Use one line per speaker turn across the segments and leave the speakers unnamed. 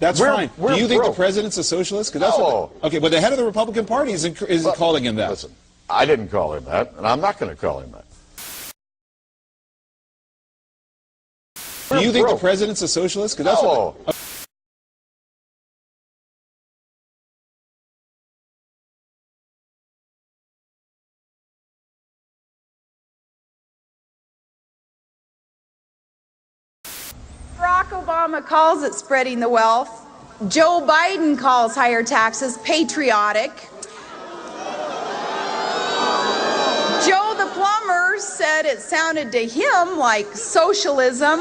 That's fine. Do you think the president's a socialist? That's
No.
okay, but the head of the Republican Party isn't calling him that.
Listen, I didn't call him that, and I'm not going to call him that.
Do you think the president's a socialist? That's
No.
Barack Obama calls it spreading the wealth. Joe Biden calls higher taxes patriotic. Joe the plumber said it sounded to him like socialism.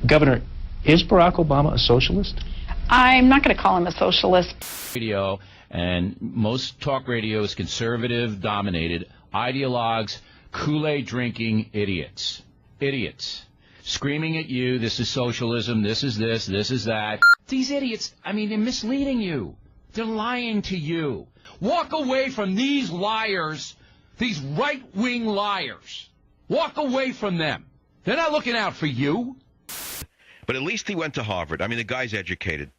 Governor, is Barack Obama a socialist?
I'm not going to call him a socialist.
Radio, and most talk radio is conservative dominated, ideologues, Kool-Aid drinking idiots. Idiots. Screaming at you, this is socialism, this is this is that. These idiots, I mean, they're misleading you. They're lying to you. Walk away from these liars, these right-wing liars. Walk away from them. They're not looking out for you.
But at least he went to Harvard. I mean, the guy's educated.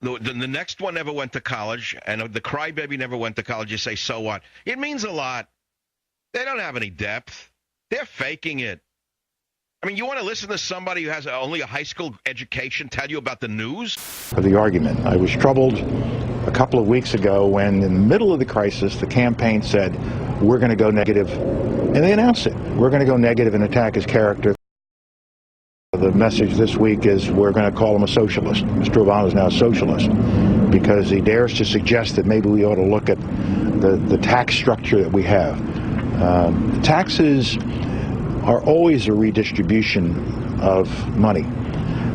The next one never went to college, and the crybaby never went to college. You say, so what? It means a lot. They don't have any depth. They're faking it. I mean, you want to listen to somebody who has only a high school education tell you about the news?
For the argument. I was troubled a couple of weeks ago when, in the middle of the crisis, the campaign said, we're going to go negative. And they announced it. We're going to go negative and attack his character. The message this week is we're going to call him a socialist. Mr. Obama is now a socialist because he dares to suggest that maybe we ought to look at the tax structure that we have. Taxes are always a redistribution of money.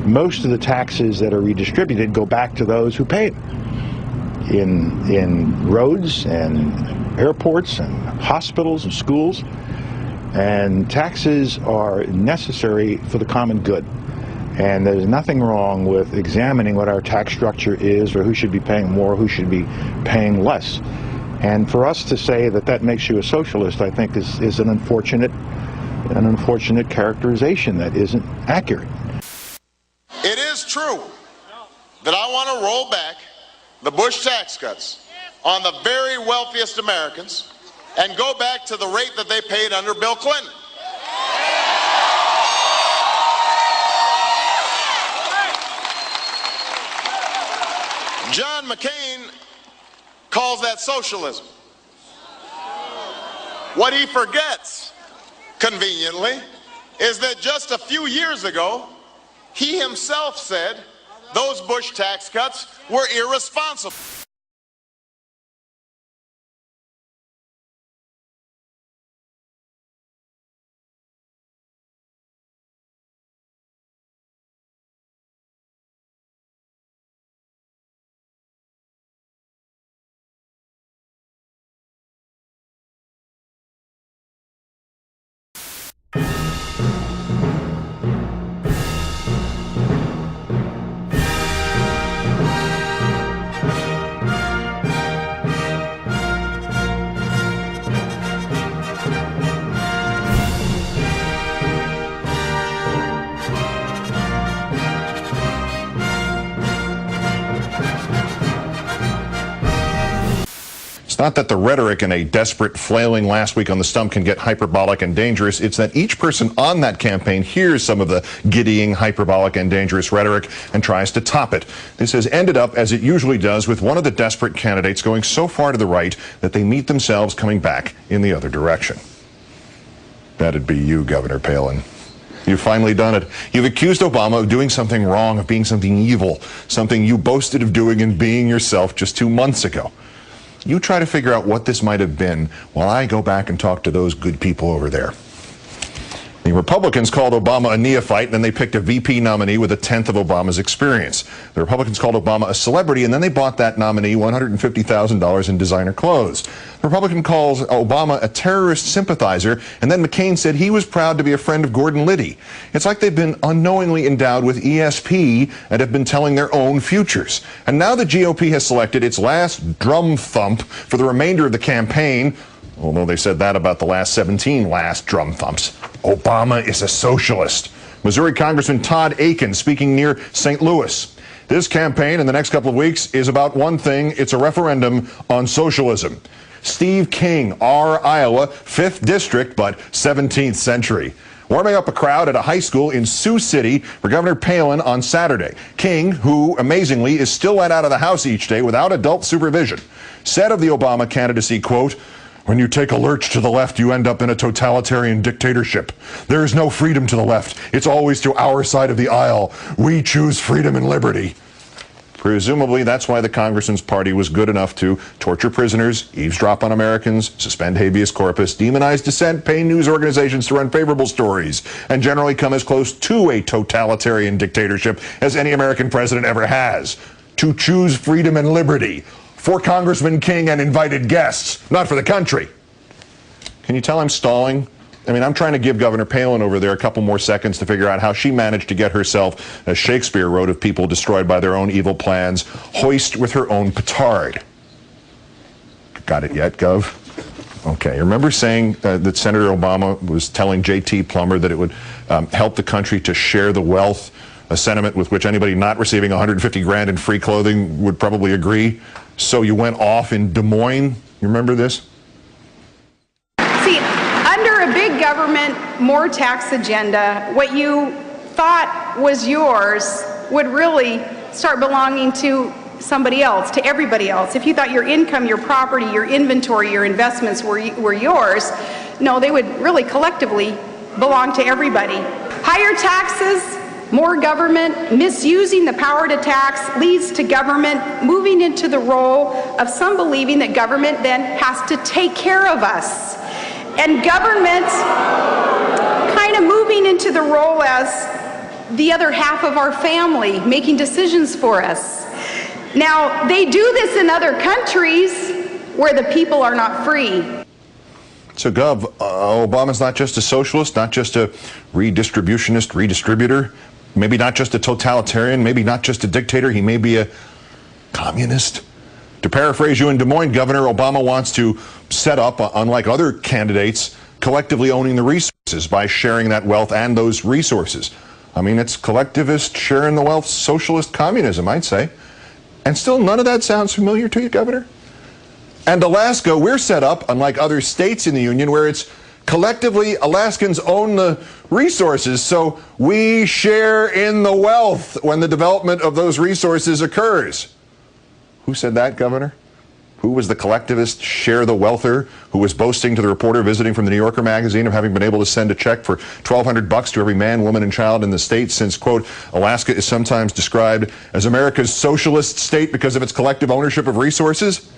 Most of the taxes that are redistributed go back to those who pay it in roads and airports and hospitals and schools. And taxes are necessary for the common good. And there's nothing wrong with examining what our tax structure is, or who should be paying more, who should be paying less. And for us to say that that makes you a socialist, I think is an unfortunate characterization that isn't accurate.
It is true that I want to roll back the Bush tax cuts on the very wealthiest Americans and go back to the rate that they paid under Bill Clinton. John McCain calls that socialism. What he forgets, conveniently, is that just a few years ago, he himself said those Bush tax cuts were irresponsible.
It's not that the rhetoric in a desperate flailing last week on the stump can get hyperbolic and dangerous. It's that each person on that campaign hears some of the giddying, hyperbolic, and dangerous rhetoric and tries to top it. This has ended up, as it usually does, with one of the desperate candidates going so far to the right that they meet themselves coming back in the other direction. That'd be you, Governor Palin. You've finally done it. You've accused Obama of doing something wrong, of being something evil, something you boasted of doing and being yourself just 2 months ago. You try to figure out what this might have been while I go back and talk to those good people over there. The Republicans called Obama a neophyte, and then they picked a VP nominee with a tenth of Obama's experience. The Republicans called Obama a celebrity, and then they bought that nominee $150,000 in designer clothes. The Republican calls Obama a terrorist sympathizer, and then McCain said he was proud to be a friend of Gordon Liddy. It's like they've been unknowingly endowed with ESP and have been telling their own futures. And now the GOP has selected its last drum thump for the remainder of the campaign, although they said that about the last 17 drum thumps. Obama is a socialist. Missouri Congressman Todd Akin speaking near St. Louis. This campaign in the next couple of weeks is about one thing. It's a referendum on socialism. Steve King, our Iowa, 5th district, but 17th century. Warming up a crowd at a high school in Sioux City for Governor Palin on Saturday. King, who amazingly is still let out of the house each day without adult supervision, said of the Obama candidacy, quote, "When you take a lurch to the left, you end up in a totalitarian dictatorship. There is no freedom to the left. It's always to our side of the aisle. We choose freedom and liberty." Presumably, that's why the congressman's party was good enough to torture prisoners, eavesdrop on Americans, suspend habeas corpus, demonize dissent, pay news organizations to run favorable stories, and generally come as close to a totalitarian dictatorship as any American president ever has. To choose freedom and liberty. For Congressman King and invited guests, not for the country. Can you tell I'm stalling? I mean, I'm trying to give Governor Palin over there a couple more seconds to figure out how she managed to get herself, as Shakespeare wrote of people destroyed by their own evil plans, hoist with her own petard. Got it yet, Gov? Okay, remember saying that Senator Obama was telling J.T. Plummer that it would help the country to share the wealth, a sentiment with which anybody not receiving $150,000 in free clothing would probably agree? So you went off in Des Moines. You remember this?
See, under a big government, more tax agenda, what you thought was yours would really start belonging to somebody else, to everybody else. If you thought your income, your property, your inventory, your investments were yours, no, they would really collectively belong to everybody. Higher taxes, more government, misusing the power to tax leads to government moving into the role of some believing that government then has to take care of us. And government kind of moving into the role as the other half of our family, making decisions for us. Now, they do this in other countries where the people are not free.
So, Gov, Obama's not just a socialist, not just a redistributionist, redistributor, maybe not just a totalitarian, maybe not just a dictator, he may be a communist. To paraphrase you in Des Moines, Governor Obama wants to set up, unlike other candidates, collectively owning the resources by sharing that wealth and those resources. I mean, it's collectivist, sharing the wealth, socialist communism, I'd say. And still none of that sounds familiar to you, Governor? And Alaska, we're set up, unlike other states in the Union, where it's collectively Alaskans own the resources, so we share in the wealth when the development of those resources occurs. Who said that, Governor? Who was the collectivist share-the-wealther who was boasting to the reporter visiting from the New Yorker magazine of having been able to send a check for $1,200 to every man, woman, and child in the state since, quote, Alaska is sometimes described as America's socialist state because of its collective ownership of resources?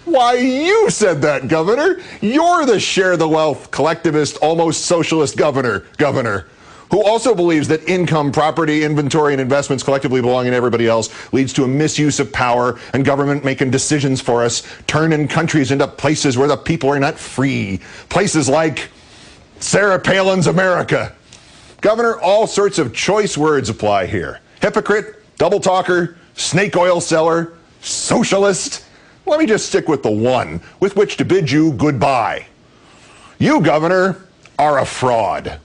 Why, you said that, Governor. You're the share-the-wealth, collectivist, almost socialist governor, who also believes that income, property, inventory, and investments collectively belonging to everybody else leads to a misuse of power and government making decisions for us, turning countries into places where the people are not free. Places like Sarah Palin's America. Governor, all sorts of choice words apply here. Hypocrite, double talker, snake oil seller, socialist. Let me just stick with the one with which to bid you goodbye. You, Governor, are a fraud.